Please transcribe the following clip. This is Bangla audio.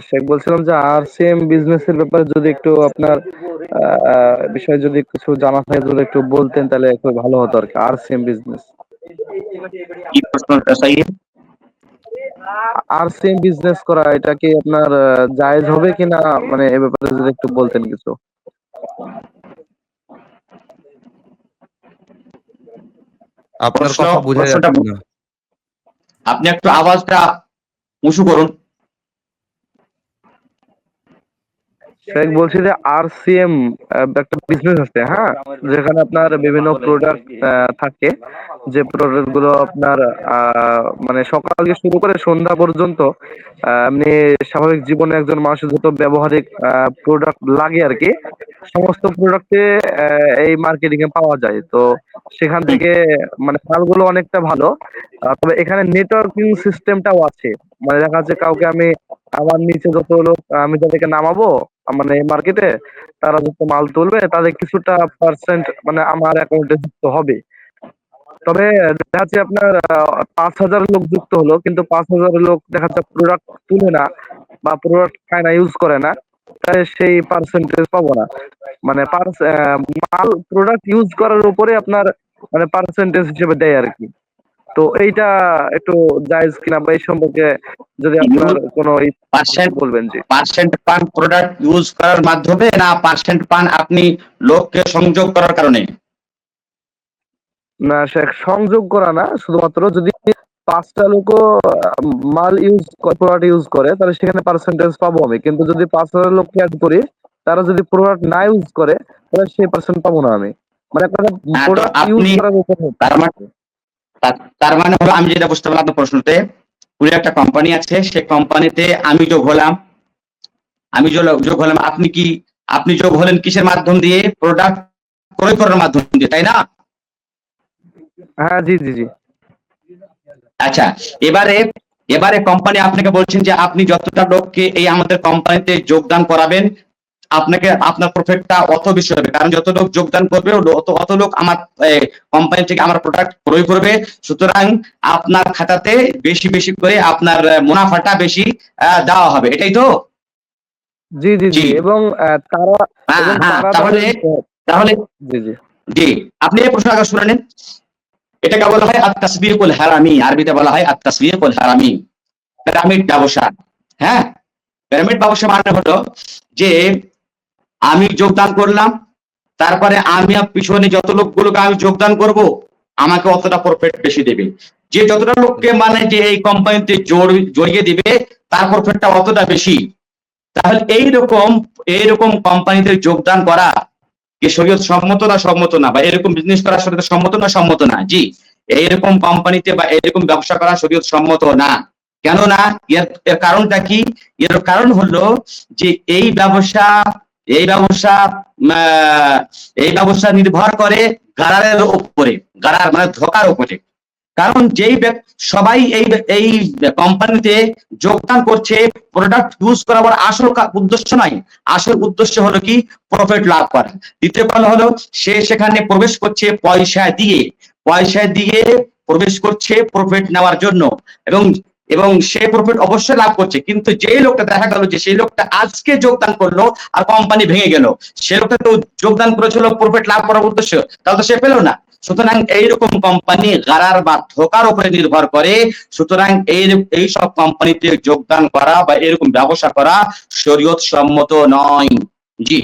শেখ, বলছিলাম যে আরসিএম বিজনেস এর ব্যাপারে যদি একটু আপনার বিষয়ে যদি কিছু জানা থাকে যদি একটু বলতেন তাহলে একটু ভালো হতো আর কি। আরসিএম বিজনেস, কি প্রশ্নটা চাইয়ে? আরসিএম বিজনেস করা এটা কি আপনার জায়েজ হবে কিনা, মানে এ ব্যাপারে যদি একটু বলতেন কিছু। আপনার প্রশ্ন কথা বোঝা প্রশ্নটা যাচ্ছে না। আপনি একটু আওয়াজটা উঁচু করুন। শেখ, বলছি যে আরসিএম একটা বিজনেস আছে, হ্যাঁ, যেখানে আপনার বিভিন্ন প্রোডাক্ট থাকে, যে প্রোডাক্ট গুলো আপনার মানে সকাল থেকে শুরু করে সন্ধ্যা পর্যন্ত এমনি স্বাভাবিক জীবনে একজন মানুষের যত ব্যবহারিক প্রোডাক্ট লাগে আর কি, সমস্ত প্রোডাক্টে এই মার্কেটিং এ পাওয়া যায়। তো সেখান হুম, থেকে মানে মালগুলো অনেকটা ভালো। তবে এখানে নেটওয়ার্কিং সিস্টেমটাও আছে। মানে দেখা যাচ্ছে কাউকে আমি, আমার নিচে যত লোক আমি যাদেরকে নামাবো মানে মার্কেটে, তারা যত মাল তুলবে তাদের কিছুটা পার্সেন্ট মানে আমার অ্যাকাউন্টে যুক্ত হবে। তবে দেখা যাচ্ছে আপনার 5,000 লোক যুক্ত হলো, কিন্তু 5,000 লোক দেখা যাচ্ছে প্রোডাক্ট তুলে না বা প্রোডাক্ট খায় না, ইউজ করে না, তাই সেই পার্সেন্টেজ পাবো না। মানে মাল প্রোডাক্ট ইউজ করার উপরে আপনার মানে পার্সেন্টেজ হিসেবে দেয় আর কি। তো এইটা একটু জায়েজ কিনা বা এই সম্পর্কে যদি আপনার কোনো পার্সেন্ট বলবেন। জি। পার্সেন্ট পান প্রোডাক্ট ইউজ করার মাধ্যমে, না পার্সেন্ট পান আপনি লোককে সংযোগ করার কারণে? না শেখ, সংযোগ করা না, শুধুমাত্র যদি 5টা লোকও মাল ইউজ প্রোডাক্ট ইউজ করে তাহলে সেখানে পার্সেন্টেজ পাবো আমি, কিন্তু যদি 5,000 লোক অ্যাড করি, তারা যদি প্রোডাক্ট না ইউজ করে তাহলে সেই পার্সেন্ট পাবো না আমি। মানে একটা হ্যাঁ, তো প্রোডাক্ট ইউজ আপনি করার উপর নির্ভর তার মানে করে। তার মানে হলো, আমি যেটা বুঝতে পারলাম আপনার প্রশ্নতে, পুরো একটা কোম্পানি আছে, সেই কোম্পানিতে আমি যোগ হলাম। যোগ হলাম, আপনি যোগ হলেন কিসের মাধ্যম দিয়ে? প্রোডাক্ট ক্রয় করার মাধ্যম দিয়ে, তাই না? হ্যাঁ, জি জি জি। আচ্ছা, এবারে এবারে কোম্পানি আপনাকে বলছেন যে আপনি যতটা লোককে এই আমাদের কোম্পানিতে যোগদান করাবেন, আপনাকে আপনার প্রফিটটা অত বেশি হবে, কারণ যত লোক যোগদান করবে অত লোক আমার কোম্পানি থেকে আমার প্রোডাক্ট ক্রয় করবে। সুতরাং আপনার খাতাতে বেশি বেশি করে আপনার মুনাফাটা বেশি দেওয়া হবে, এটাই তো? জি জি জি। জি। এবং তারা হ্যাঁ, এবং হ্যাঁ, তারা তাহলে তাদের তাহলে জি জি। জি, আপনি এই প্রশ্ন আগে শুনে নিন। এটাকে বলা হয় আত-তাসবিকুল হারামি, আরবিতে বলা হয় আত-তাসবিকুল হারামি, পিরামিড ব্যবসা। হ্যাঁ, পিরামিড ব্যবসা মানে হলো যে আমি যোগদান করলাম, তারপরে আমি পিছনে যত লোকগুলোকে আমি যোগদান করব, আমাকে অতটা প্রফিট বেশি দেবে। যে যতটা লোককে মানে যে এই কোম্পানিতে জড়িয়ে দিবে, তার প্রফিটটা অতটা বেশি। তাহলে এইরকম কোম্পানিতে যোগদান করা কি শরীয়ত সম্মত না সম্মত না, বা এরকম বিজনেস করা শরীয়ত সম্মত না সম্মত না? জি, এইরকম কোম্পানিতে বা এরকম ব্যবসা করা শরীয়ত সম্মত না। কেন না? এর কারণটা কি? এর কারণ হলো যে এই ব্যবসা এই ব্যবসা নির্ভর করে গারারের উপরে, গারার মানে ধোঁকার উপরে। কারণ সবাই এই কোম্পানিতে যোগদান করছে প্রোডাক্ট ইউজ করার আসল উদ্দেশ্য নাই। আসল উদ্দেশ্য হলো কি? প্রফিট লাভ করা। দ্বিতীয় কারণ হলো সে সেখানে প্রবেশ করছে পয়সা দিয়ে প্রবেশ করছে প্রফিট নেওয়ার জন্য, এবং এবং সে প্রফিট অবশ্যই লাভ করছে। কিন্তু যেই লোকটা দেখা গেল যে সেই লোকটা আজকে যোগদান করলো আর কোম্পানি ভেঙে গেল, সে লোকটা তো যোগদান করেছিল প্রফিট লাভ করার উদ্দেশ্য, তাহলে তো সে পেল না। সুতরাং এইরকম কোম্পানি গারার বা ধোঁকার উপরে নির্ভর করে। সুতরাং এই সব কোম্পানিতে যোগদান করা বা এরকম ব্যবসা করা শরীয়ত সম্মত নয়। জি।